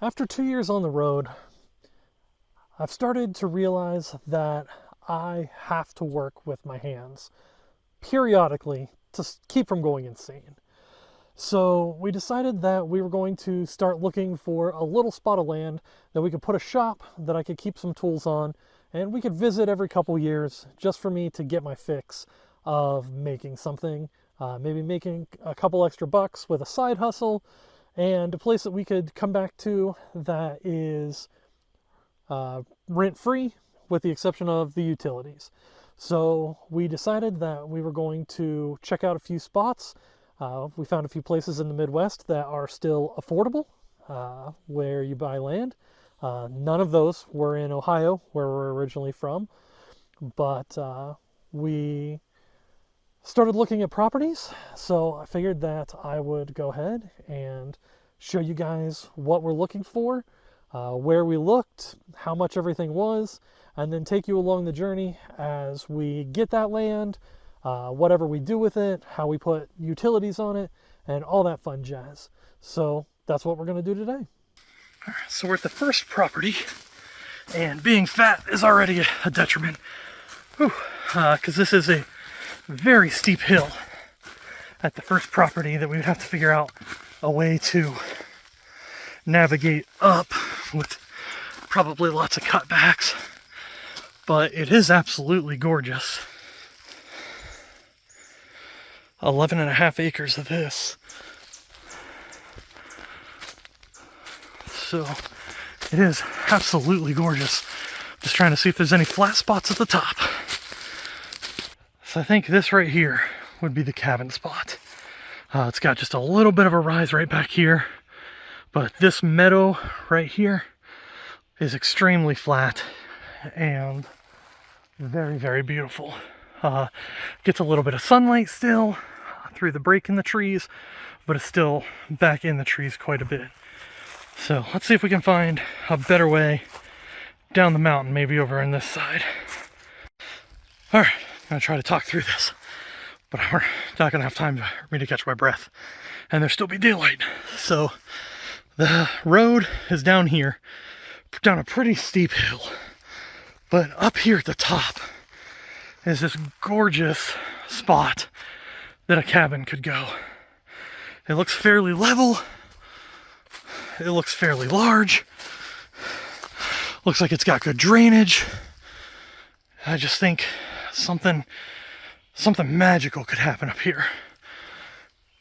After 2 years on the road, I've started to realize that I have to work with my hands periodically to keep from going insane. So we decided that we were going to start looking for a little spot of land that we could put a shop that I could keep some tools on, and we could visit every couple years just for me to get my fix of making something, maybe making a couple extra bucks with a side hustle, and a place that we could come back to that is rent free with the exception of the utilities. So we decided that we were going to check out a few spots. We found a few places in the Midwest that are still affordable, where you buy land. None of those were in Ohio, where we're originally from, but we started looking at properties. So I figured that I would go ahead and show you guys what we're looking for, where we looked, how much everything was, and then take you along the journey as we get that land, whatever we do with it, how we put utilities on it, and all that fun jazz. So that's what we're going to do today. So we're at the first property, and being fat is already a detriment, because this is a very steep hill at the first property that we would have to figure out a way to navigate up with probably lots of cutbacks, but it is absolutely gorgeous. 11.5 acres of this. So it is absolutely gorgeous. Just trying to see if there's any flat spots at the top. So I think this right here would be the cabin spot. It's got just a little bit of a rise right back here, but this meadow right here is extremely flat and very, very beautiful. Gets a little bit of sunlight still through the break in the trees, but it's still back in the trees quite a bit. So let's see if we can find a better way down the mountain, maybe over on this side. All right, I'm gonna try to talk through this, but we're not gonna have time for me to catch my breath, and there'll still be daylight. So the road is down here, down a pretty steep hill, but up here at the top is this gorgeous spot that a cabin could go. It looks fairly level. It looks fairly large. Looks like it's got good drainage. I just think something magical could happen up here.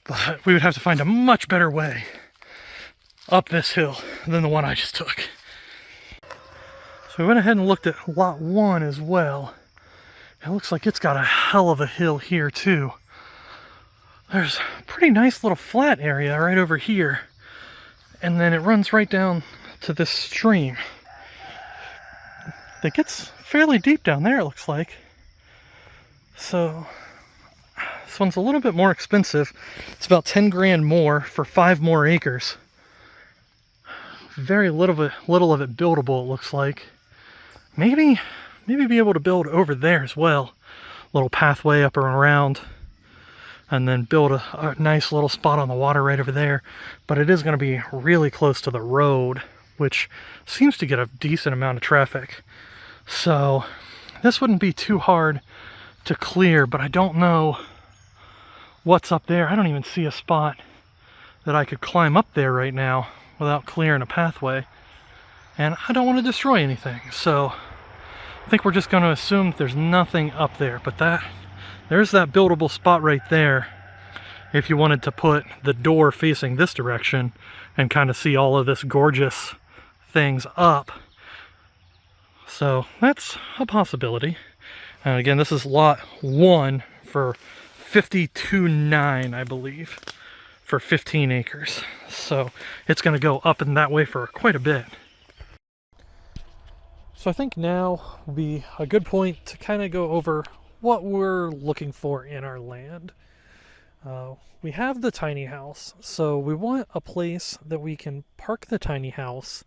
But we would have to find a much better way up this hill than the one I just took. So we went ahead and looked at lot 1 as well. It looks like it's got a hell of a hill here too. There's a pretty nice little flat area right over here, and then it runs right down to this stream that gets fairly deep down there, it looks like. So this one's a little bit more expensive. It's about 10 grand more for 5 more acres. Very little of it buildable, it looks like. Maybe be able to build over there as well. Little pathway up and around, and then build a nice little spot on the water right over there. But it is going to be really close to the road, which seems to get a decent amount of traffic. So this wouldn't be too hard to clear, but I don't know what's up there. I don't even see a spot that I could climb up there right now without clearing a pathway. And I don't want to destroy anything, so I think we're just going to assume that there's nothing up there. But there's that buildable spot right there if you wanted to put the door facing this direction and kind of see all of this gorgeous things up. So that's a possibility. And again, this is lot 1 for 52.9, I believe, for 15 acres. So it's going to go up and that way for quite a bit. So I think now will be a good point to kind of go over what we're looking for in our land. We have the tiny house, so we want a place that we can park the tiny house,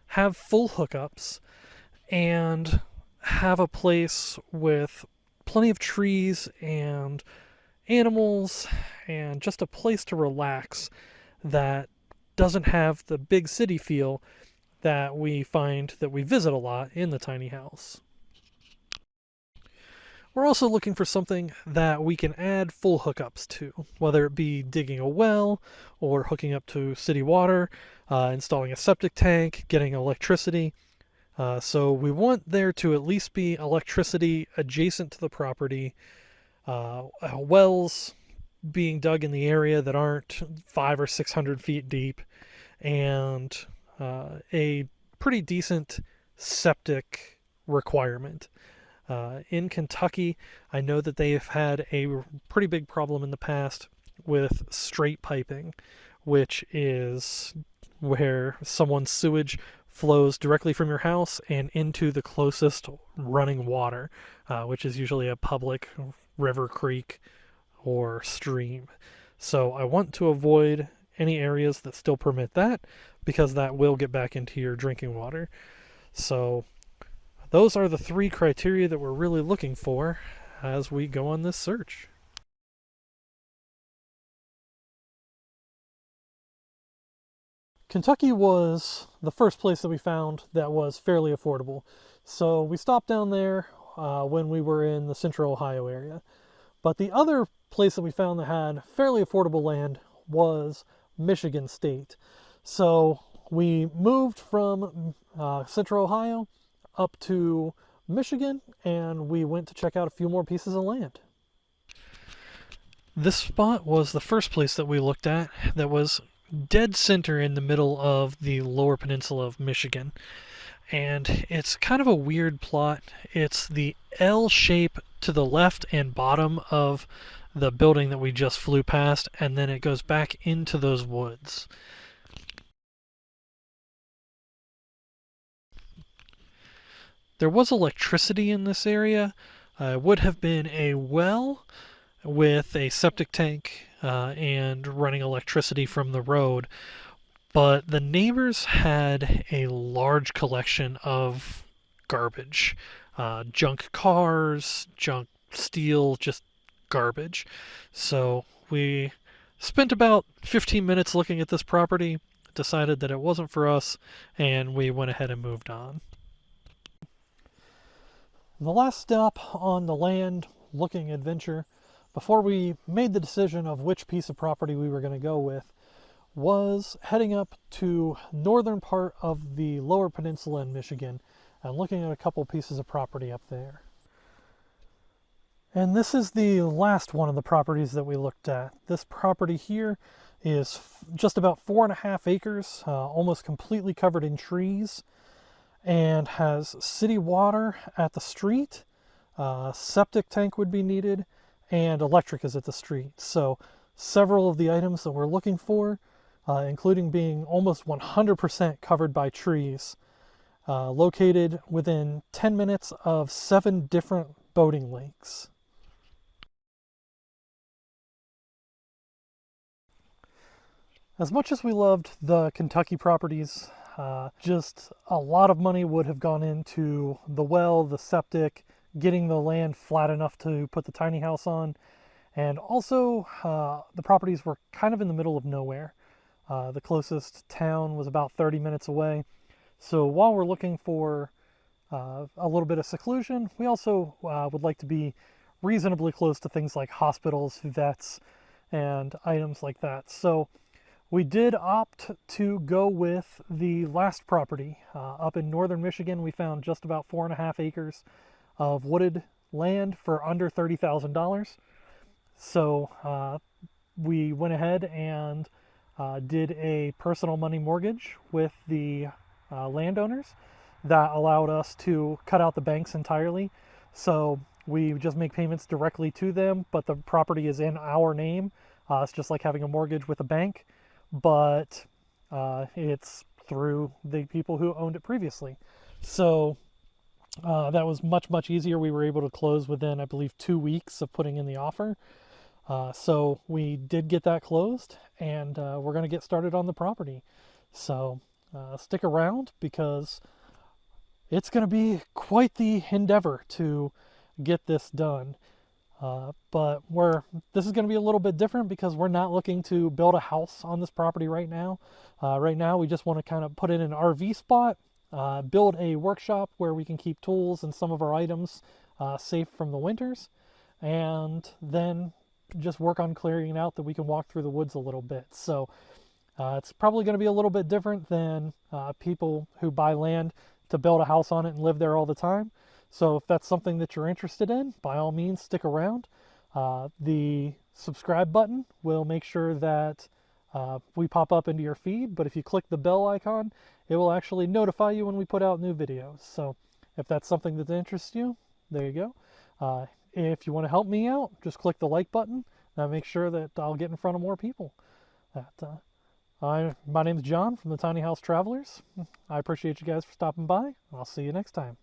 have full hookups, and have a place with plenty of trees and animals and just a place to relax that doesn't have the big city feel that we find that we visit a lot in the tiny house. We're also looking for something that we can add full hookups to, whether it be digging a well or hooking up to city water, installing a septic tank, getting electricity. So we want there to at least be electricity adjacent to the property, wells being dug in the area that aren't 500 or 600 feet deep, and a pretty decent septic requirement. In Kentucky, I know that they've had a pretty big problem in the past with straight piping, which is where someone's sewage flows directly from your house and into the closest running water, which is usually a public river, creek, or stream. So I want to avoid any areas that still permit that, because that will get back into your drinking water. So those are the 3 criteria that we're really looking for as we go on this search. Kentucky was the first place that we found that was fairly affordable. So we stopped down there when we were in the central Ohio area. But the other place that we found that had fairly affordable land was Michigan State. So we moved from central Ohio up to Michigan, and we went to check out a few more pieces of land. This spot was the first place that we looked at that was dead center in the middle of the lower peninsula of Michigan. And it's kind of a weird plot. It's the L shape to the left and bottom of the building that we just flew past, and then it goes back into those woods. There was electricity in this area. It would have been a well with a septic tank and running electricity from the road, but the neighbors had a large collection of garbage, junk cars, junk steel, just garbage. So we spent about 15 minutes looking at this property, decided that it wasn't for us, and we went ahead and moved on. The last stop on the land looking adventure, before we made the decision of which piece of property we were going to go with, was heading up to northern part of the lower peninsula in Michigan and looking at a couple pieces of property up there. And this is the last one of the properties that we looked at. This property here is just about 4.5 acres, almost completely covered in trees, and has city water at the street, septic tank would be needed, and electric is at the street. So several of the items that we're looking for, including being almost 100% covered by trees, located within 10 minutes of 7 different boating lakes. As much as we loved the Kentucky properties, just a lot of money would have gone into the well, the septic, getting the land flat enough to put the tiny house on, and also the properties were kind of in the middle of nowhere. The closest town was about 30 minutes away. So while we're looking for a little bit of seclusion, we also would like to be reasonably close to things like hospitals, vets, and items like that. So we did opt to go with the last property. Up in northern Michigan, we found just about 4.5 acres of wooded land for under $30,000. So we went ahead and did a personal money mortgage with the landowners that allowed us to cut out the banks entirely. So we just make payments directly to them, but the property is in our name. It's just like having a mortgage with a bank, but it's through the people who owned it previously. So that was much easier. We were able to close within, I believe, 2 weeks of putting in the offer. So we did get that closed, and we're going to get started on the property. So stick around, because it's going to be quite the endeavor to get this done. But this is going to be a little bit different because we're not looking to build a house on this property right now. Right now, we just want to kind of put in an RV spot, build a workshop where we can keep tools and some of our items safe from the winters, and then just work on clearing it out that we can walk through the woods a little bit. So it's probably going to be a little bit different than people who buy land to build a house on it and live there all the time. So if that's something that you're interested in, by all means, stick around. The subscribe button will make sure that we pop up into your feed, but if you click the bell icon, it will actually notify you when we put out new videos. So if that's something that interests you, there you go. If you want to help me out, just click the like button. That makes sure that I'll get in front of more people. My name is John from the Tiny House Travelers. I appreciate you guys for stopping by. I'll see you next time.